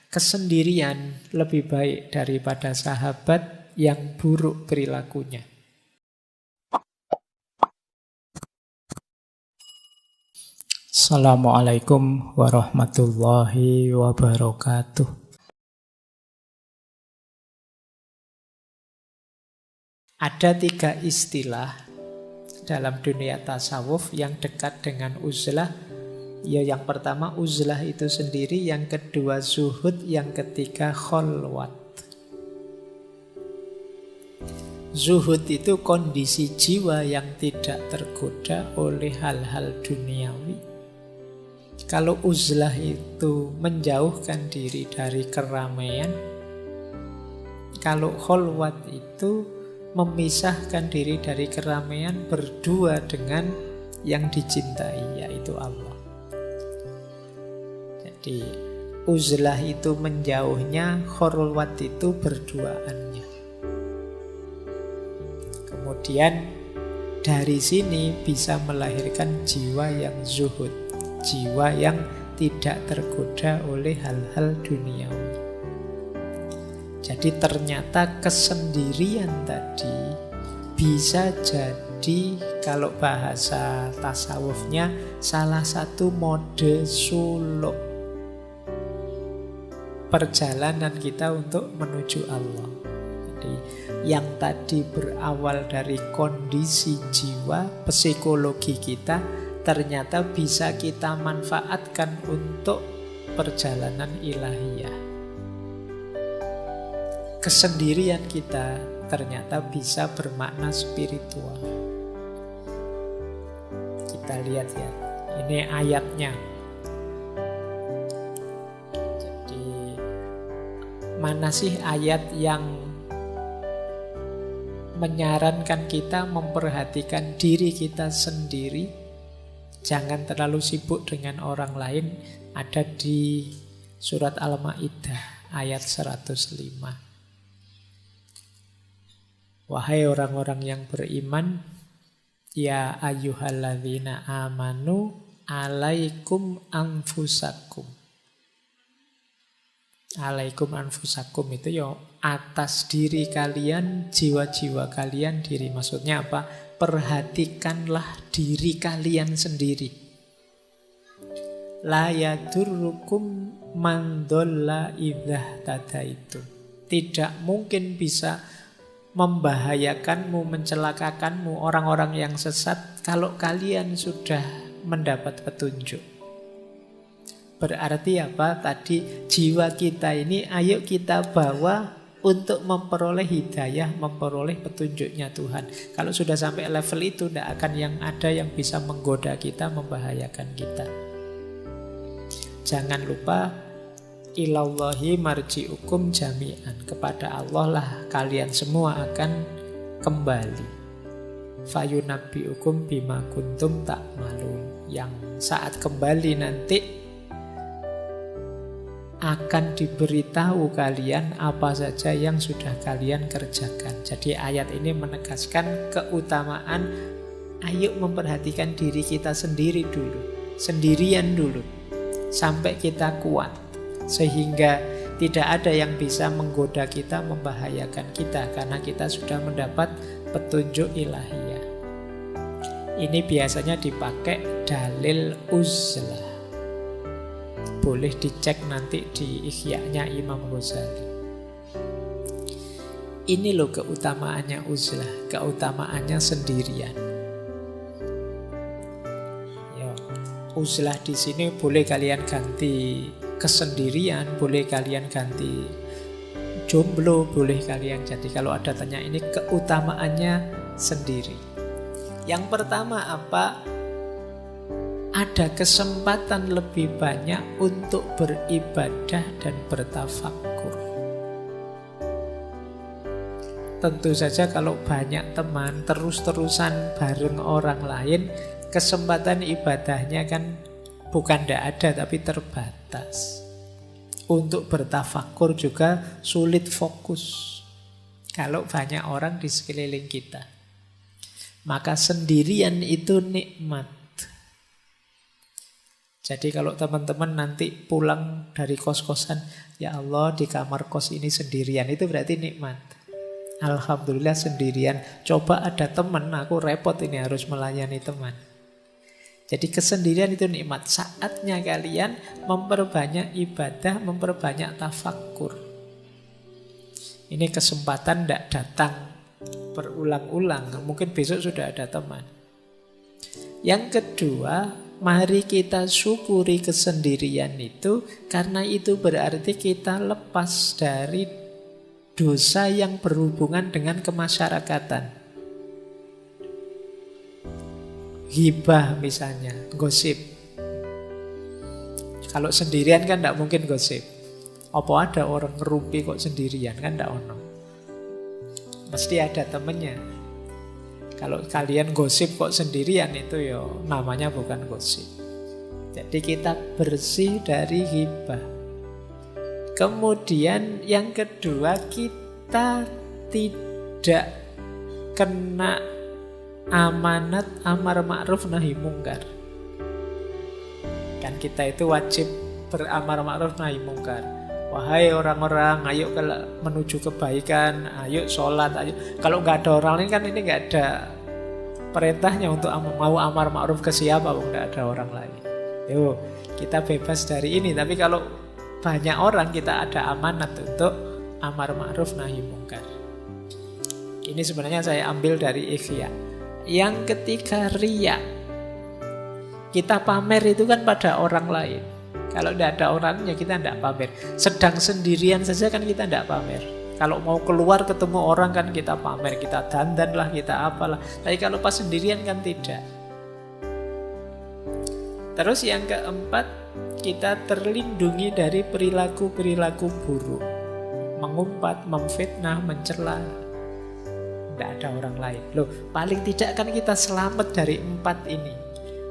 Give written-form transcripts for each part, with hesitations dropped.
Kesendirian lebih baik daripada sahabat yang buruk perilakunya. Assalamualaikum warahmatullahi wabarakatuh. Ada 3 istilah dalam dunia tasawuf yang dekat dengan uzlah. Ya, yang pertama uzlah itu sendiri, yang kedua zuhud, yang ketiga kholwat. Zuhud itu kondisi jiwa yang tidak tergoda oleh hal-hal duniawi. Kalau uzlah itu menjauhkan diri dari keramaian. Kalau kholwat itu memisahkan diri dari keramaian, berdua dengan yang dicintai, yaitu Allah. Jadi uzlah itu menjauhnya, kholwat itu berduaannya. Kemudian dari sini bisa melahirkan jiwa yang zuhud, jiwa yang tidak tergoda oleh hal-hal duniawi. Jadi ternyata kesendirian tadi bisa jadi, kalau bahasa tasawufnya, salah satu mode suluk perjalanan kita untuk menuju Allah. Jadi yang tadi berawal dari kondisi jiwa, psikologi kita, ternyata bisa kita manfaatkan untuk perjalanan ilahiyah. Kesendirian kita ternyata bisa bermakna spiritual. Kita lihat ya, ini ayatnya. Jadi mana sih ayat yang menyarankan kita memperhatikan diri kita sendiri, jangan terlalu sibuk dengan orang lain? Ada di surat Al-Maidah ayat 105. Wahai orang-orang yang beriman, ya ayyuhalladzina amanu alaikum anfusakum. Alaikum anfusakum itu ya atas diri kalian, jiwa-jiwa kalian diri. Maksudnya apa? Perhatikanlah diri kalian sendiri. La yadurrukum man dhalla idza tadaitum. Tidak mungkin bisa membahayakanmu, mencelakakanmu orang-orang yang sesat kalau kalian sudah mendapat petunjuk. Berarti apa? Tadi jiwa kita ini ayo kita bawa untuk memperoleh hidayah, memperoleh petunjuknya Tuhan. Kalau sudah sampai level itu, tidak akan yang ada yang bisa menggoda kita, membahayakan kita. Jangan lupa, ilallahi marji'ukum jami'an. Kepada Allah lah kalian semua akan kembali. Fayunabbi'ukum bima kuntum ta'malun. Yang saat kembali nanti akan diberitahu kalian apa saja yang sudah kalian kerjakan. Jadi ayat ini menegaskan keutamaan ayo memperhatikan diri kita sendiri dulu, sendirian dulu, sampai kita kuat, sehingga tidak ada yang bisa menggoda kita, membahayakan kita, karena kita sudah mendapat petunjuk ilahiyah. Ini biasanya dipakai dalil uzlah. Boleh dicek nanti di Ihya-nya Imam Ghazali. Ini loh keutamaannya uzlah, keutamaannya sendirian. Ya, uzlah di sini boleh kalian ganti kesendirian, boleh kalian ganti jomblo, boleh kalian. Jadi kalau ada tanya, ini keutamaannya sendiri. Yang pertama apa? Ada kesempatan lebih banyak untuk beribadah dan bertafakkur. Tentu saja kalau banyak teman terus-terusan bareng orang lain, kesempatan ibadahnya kan bukan tidak ada, tapi terbatas. Untuk bertafakkur juga sulit fokus kalau banyak orang di sekeliling kita. Maka sendirian itu nikmat. Jadi kalau teman-teman nanti pulang dari kos-kosan, ya Allah di kamar kos ini sendirian, itu berarti nikmat. Alhamdulillah sendirian. Coba ada teman, aku repot ini harus melayani teman. Jadi kesendirian itu nikmat. Saatnya kalian memperbanyak ibadah, memperbanyak tafakkur. Ini kesempatan tidak datang berulang-ulang. Mungkin besok sudah ada teman. Yang kedua, mari kita syukuri kesendirian itu, karena itu berarti kita lepas dari dosa yang berhubungan dengan kemasyarakatan. Ghibah misalnya, gosip. Kalau sendirian kan tidak mungkin gosip. Apa ada orang ngerumpi kok sendirian, kan tidak ono. Mesti ada temennya. Kalau kalian gosip kok sendirian, itu ya namanya bukan gosip. Jadi kita bersih dari ghibah. Kemudian yang kedua, kita tidak kena amanat amar ma'ruf nahi mungkar. Kan kita itu wajib beramar ma'ruf nahi mungkar. Wahai orang-orang, ayo menuju kebaikan, ayo sholat, ayo. Kalau nggak ada orang lain kan ini nggak ada perintahnya untuk mau amar ma'ruf ke siapa, nggak ada orang lain. Yo, kita bebas dari ini. Tapi kalau banyak orang, kita ada amanat untuk amar ma'ruf nahi mungkar. Ini sebenarnya saya ambil dari Ikhya. Yang ketiga, riya. Kita pamer itu kan pada orang lain. Kalau tidak ada orangnya kita tidak pamer. Sedang sendirian saja kan kita tidak pamer. Kalau mau keluar ketemu orang kan kita pamer, kita dandan lah, kita apalah. Tapi kalau pas sendirian kan tidak. Terus yang keempat, kita terlindungi dari perilaku-perilaku buruk. Mengumpat, memfitnah, mencela. Tidak ada orang lain. Loh, paling tidak kan kita selamat dari 4 ini.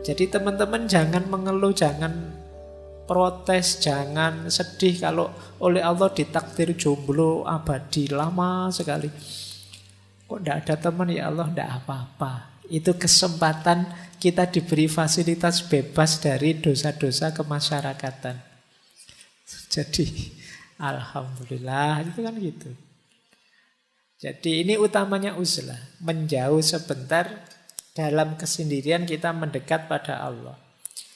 Jadi teman-teman jangan mengeluh, jangan protes, jangan sedih kalau oleh Allah ditakdir jomblo abadi lama sekali. Kok tidak ada teman, ya Allah, tidak apa-apa. Itu kesempatan kita diberi fasilitas bebas dari dosa-dosa kemasyarakatan. Jadi alhamdulillah, itu kan gitu. Jadi ini utamanya uzlah, menjauh sebentar, dalam kesendirian kita mendekat pada Allah.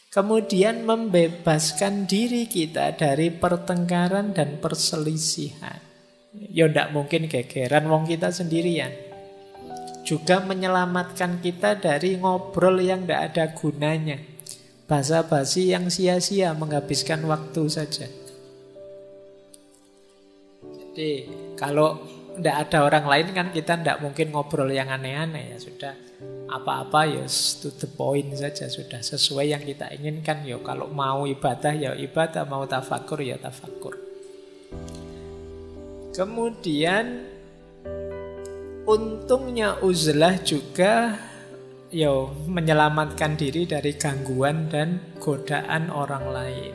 Kemudian membebaskan diri kita dari pertengkaran dan perselisihan. Ya tidak mungkin gegeran wong kita sendirian. Juga menyelamatkan kita dari ngobrol yang tidak ada gunanya. Basa-basi yang sia-sia, menghabiskan waktu saja. Jadi kalau tidak ada orang lain kan kita tidak mungkin ngobrol yang aneh-aneh, ya sudah. Apa-apa ya to the point saja, sudah sesuai yang kita inginkan. Ya kalau mau ibadah ya ibadah, mau tafakur ya tafakur. Kemudian untungnya uzlah juga ya menyelamatkan diri dari gangguan dan godaan orang lain.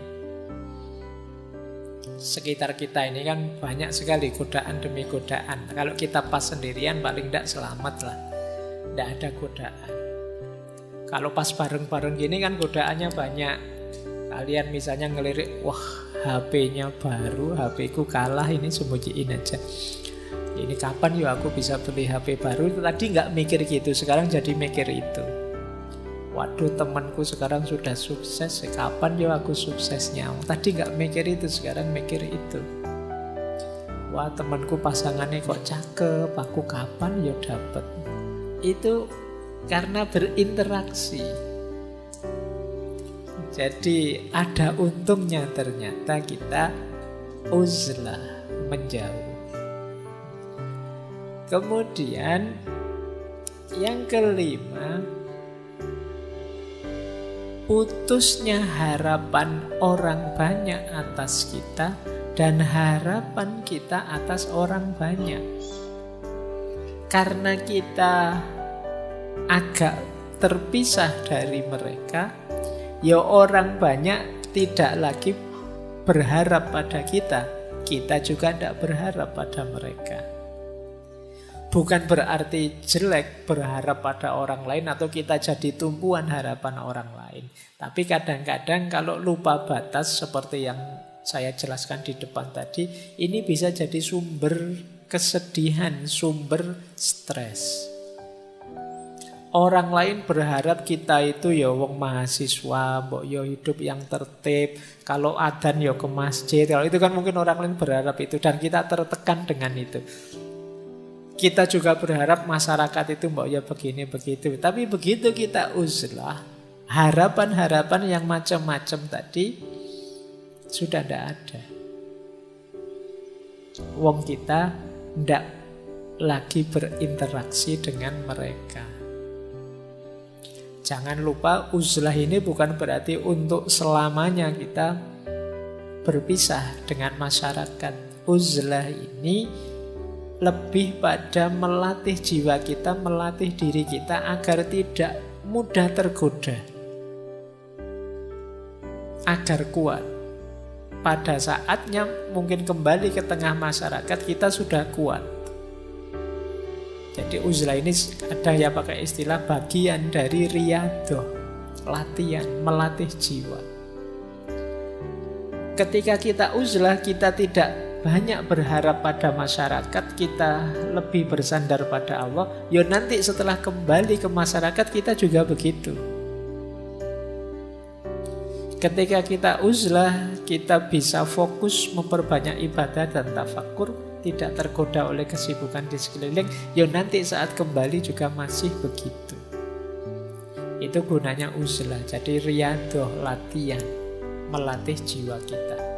Sekitar kita ini kan banyak sekali godaan demi godaan. Kalau kita pas sendirian paling tidak selamat lah. Tidak ada godaan. Kalau pas bareng-bareng gini kan godaannya banyak. Kalian misalnya ngelirik, wah HP-nya baru, HP-ku kalah, ini sembunyiin aja. Ini kapan ya aku bisa beli HP baru? Tadi nggak mikir gitu, sekarang jadi mikir itu. Waduh, temanku sekarang sudah sukses, kapan ya aku suksesnya? Tadi nggak mikir itu, sekarang mikir itu. Wah, temanku pasangannya kok cakep, aku kapan ya dapet? Itu karena berinteraksi. Jadi ada untungnya ternyata kita uzlah, menjauh. Kemudian yang kelima, putusnya harapan orang banyak atas kita dan harapan kita atas orang banyak. Karena kita agak terpisah dari mereka, ya orang banyak tidak lagi berharap pada kita. Kita juga tidak berharap pada mereka. Bukan berarti jelek berharap pada orang lain atau kita jadi tumpuan harapan orang lain. Tapi kadang-kadang kalau lupa batas seperti yang saya jelaskan di depan tadi, ini bisa jadi sumber kesedihan, sumber stres. Orang lain berharap kita itu ya wong mahasiswa, mbok yo hidup yang tertib. Kalau adzan ya ke masjid. Kalau itu kan mungkin orang lain berharap itu dan kita tertekan dengan itu. Kita juga berharap masyarakat itu mbok ya begini begitu. Tapi begitu kita uzlah, harapan-harapan yang macam-macam tadi sudah tidak ada. Wong kita tidak lagi berinteraksi dengan mereka. Jangan lupa uzlah ini bukan berarti untuk selamanya kita berpisah dengan masyarakat. Uzlah ini lebih pada melatih jiwa kita, melatih diri kita agar tidak mudah tergoda, agar kuat. Pada saatnya mungkin kembali ke tengah masyarakat kita sudah kuat. Jadi uzlah ini ada yang pakai istilah bagian dari riyadhah, latihan, melatih jiwa. Ketika kita uzlah, kita tidak banyak berharap pada masyarakat, kita lebih bersandar pada Allah. Ya nanti setelah kembali ke masyarakat kita juga begitu. Ketika kita uzlah, kita bisa fokus memperbanyak ibadah dan tafakkur, tidak tergoda oleh kesibukan di sekeliling. Ya nanti saat kembali juga masih begitu. Itu gunanya uzlah. Jadi riyadhah, latihan, melatih jiwa kita.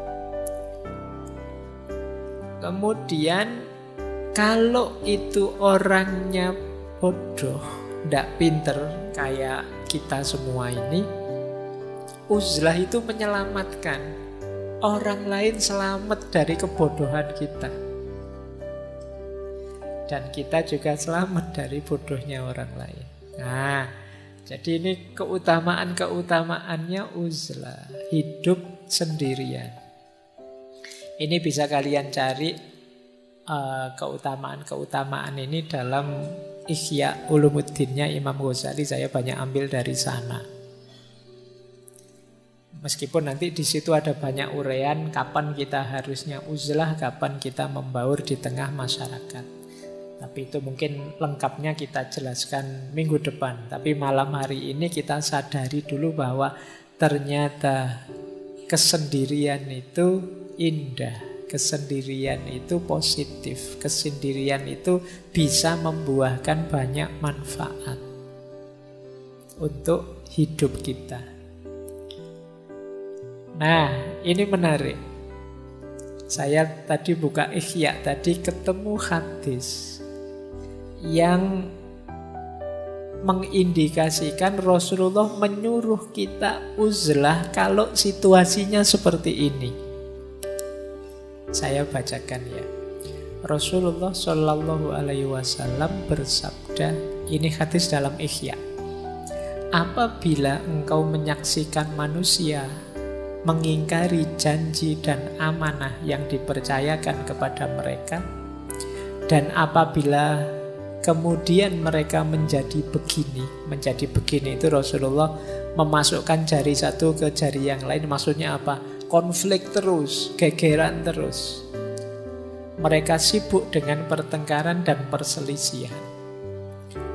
Kemudian kalau itu orangnya bodoh, tidak pinter kayak kita semua ini, uzlah itu menyelamatkan orang lain selamat dari kebodohan kita. Dan kita juga selamat dari bodohnya orang lain. Nah, jadi ini keutamaan-keutamaannya uzlah, hidup sendirian. Ini bisa kalian cari keutamaan-keutamaan ini dalam Ihya Ulumuddinnya Imam Ghazali. Saya banyak ambil dari sana. Meskipun nanti di situ ada banyak uraian kapan kita harusnya uzlah, kapan kita membaur di tengah masyarakat. Tapi itu mungkin lengkapnya kita jelaskan minggu depan. Tapi malam hari ini kita sadari dulu bahwa ternyata kesendirian itu indah, kesendirian itu positif, kesendirian itu bisa membuahkan banyak manfaat untuk hidup kita. Nah, ini menarik. Saya tadi buka Ihya, tadi ketemu hadis yang mengindikasikan Rasulullah menyuruh kita uzlah kalau situasinya seperti ini. Saya bacakan ya. Rasulullah Shallallahu Alaihi Wasallam bersabda, ini hadis dalam Ihya. Apabila engkau menyaksikan manusia mengingkari janji dan amanah yang dipercayakan kepada mereka, dan apabila kemudian mereka menjadi begini itu Rasulullah memasukkan jari satu ke jari yang lain. Maksudnya apa? Konflik terus, gegeran terus. Mereka sibuk dengan pertengkaran dan perselisihan.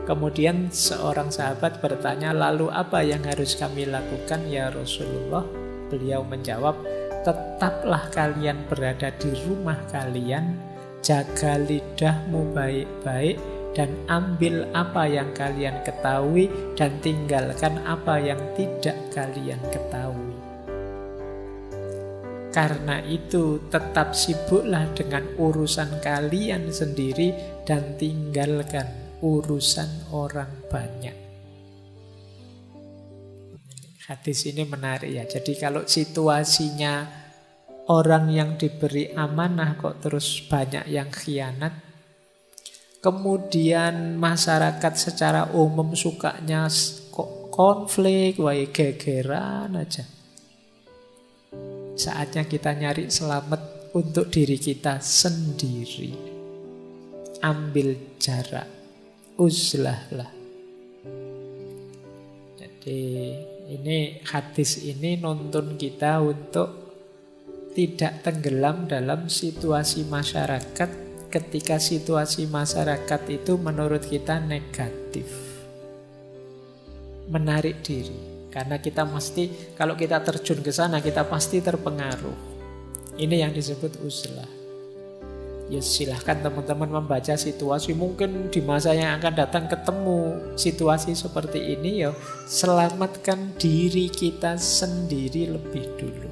Kemudian seorang sahabat bertanya, lalu apa yang harus kami lakukan ya Rasulullah? Beliau menjawab, tetaplah kalian berada di rumah kalian, jaga lidahmu baik-baik, dan ambil apa yang kalian ketahui dan tinggalkan apa yang tidak kalian ketahui. Karena itu tetap sibuklah dengan urusan kalian sendiri dan tinggalkan urusan orang banyak. Hadis ini menarik ya. Jadi kalau situasinya orang yang diberi amanah kok terus banyak yang khianat, kemudian masyarakat secara umum sukanya kok konflik, gegeran aja. Saatnya kita nyari selamat untuk diri kita sendiri. ambil jarak, uzlah. Jadi ini hadis ini nuntun kita untuk tidak tenggelam dalam situasi masyarakat ketika situasi masyarakat itu menurut kita negatif. Menarik diri. Karena kita mesti, kalau kita terjun ke sana, kita pasti terpengaruh. Ini yang disebut uzlah. Ya silahkan teman-teman membaca situasi. Mungkin di masa yang akan datang ketemu situasi seperti ini, ya selamatkan diri kita sendiri lebih dulu.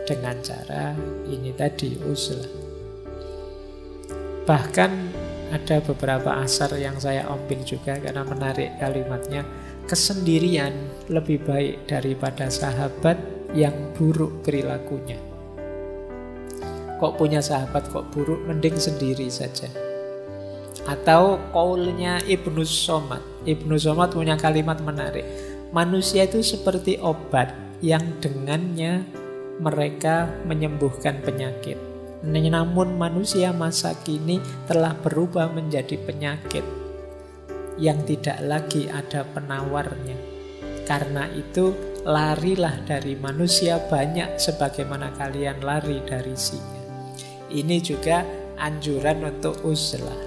Dengan cara ini tadi, uzlah. Bahkan ada beberapa asar yang saya ambil juga karena menarik kalimatnya. Kesendirian lebih baik daripada sahabat yang buruk perilakunya. Kok punya sahabat kok buruk, mending sendiri saja. Atau qaulnya Ibnu Somad. Ibnu Somad punya kalimat menarik. Manusia itu seperti obat yang dengannya mereka menyembuhkan penyakit. Namun manusia masa kini telah berubah menjadi penyakit yang tidak lagi ada penawarnya. Karena itu larilah dari manusia banyak sebagaimana kalian lari dari singa. Ini juga anjuran untuk uzlah.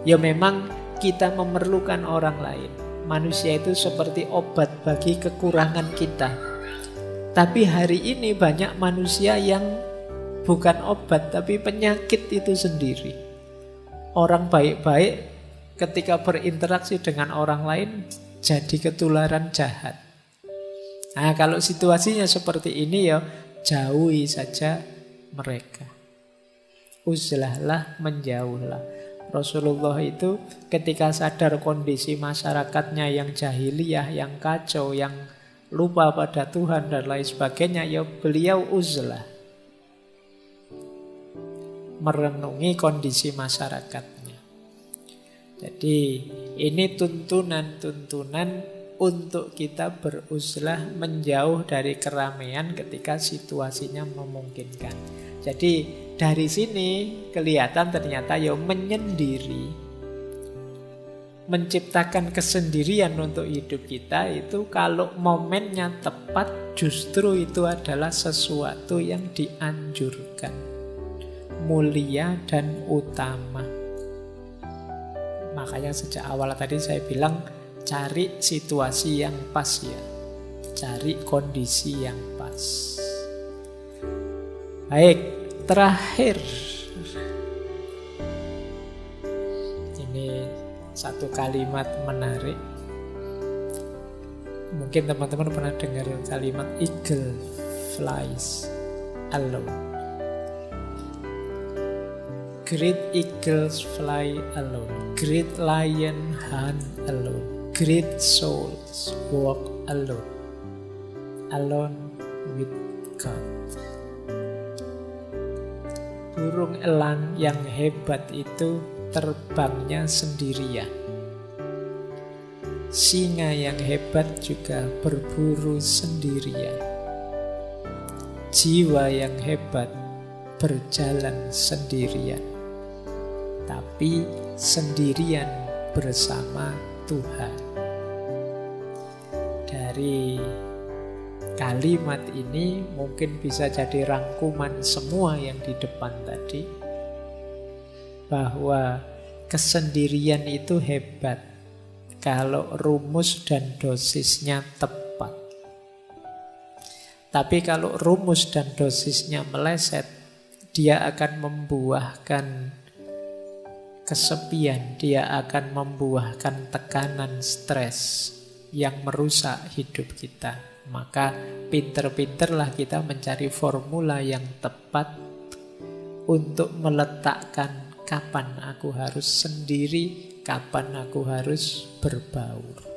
Ya memang kita memerlukan orang lain. Manusia itu seperti obat bagi kekurangan kita. Tapi hari ini banyak manusia yang bukan obat tapi penyakit itu sendiri. Orang baik-baik ketika berinteraksi dengan orang lain jadi ketularan jahat. Nah, kalau situasinya seperti ini ya jauhi saja mereka. Uzlahlah, menjauhlah. Rasulullah itu ketika sadar kondisi masyarakatnya yang jahiliyah, yang kacau, yang lupa pada Tuhan dan lain sebagainya, ya beliau uzlah. Merenungi kondisi masyarakatnya. Jadi ini tuntunan-tuntunan untuk kita beruzlah, menjauh dari keramaian ketika situasinya memungkinkan. Jadi dari sini kelihatan ternyata ya menyendiri, menciptakan kesendirian untuk hidup kita itu kalau momennya tepat justru itu adalah sesuatu yang dianjurkan, mulia dan utama. Makanya sejak awal tadi saya bilang cari situasi yang pas ya, cari kondisi yang pas. Baik, terakhir ini satu kalimat menarik. Mungkin teman-teman pernah dengar kalimat eagle flies alone. Great eagles fly alone. Great lion hunt alone. Great souls walk alone. Alone with God. Burung elang yang hebat itu terbangnya sendirian. Singa yang hebat juga berburu sendirian. Jiwa yang hebat berjalan sendirian. Tapi sendirian bersama Tuhan. Dari kalimat ini mungkin bisa jadi rangkuman semua yang di depan tadi, bahwa kesendirian itu hebat kalau rumus dan dosisnya tepat. Tapi kalau rumus dan dosisnya meleset, dia akan membuahkan kesepian, dia akan membuahkan tekanan, stres yang merusak hidup kita. Maka pinter-pinterlah kita mencari formula yang tepat untuk meletakkan kapan aku harus sendiri, kapan aku harus berbaur.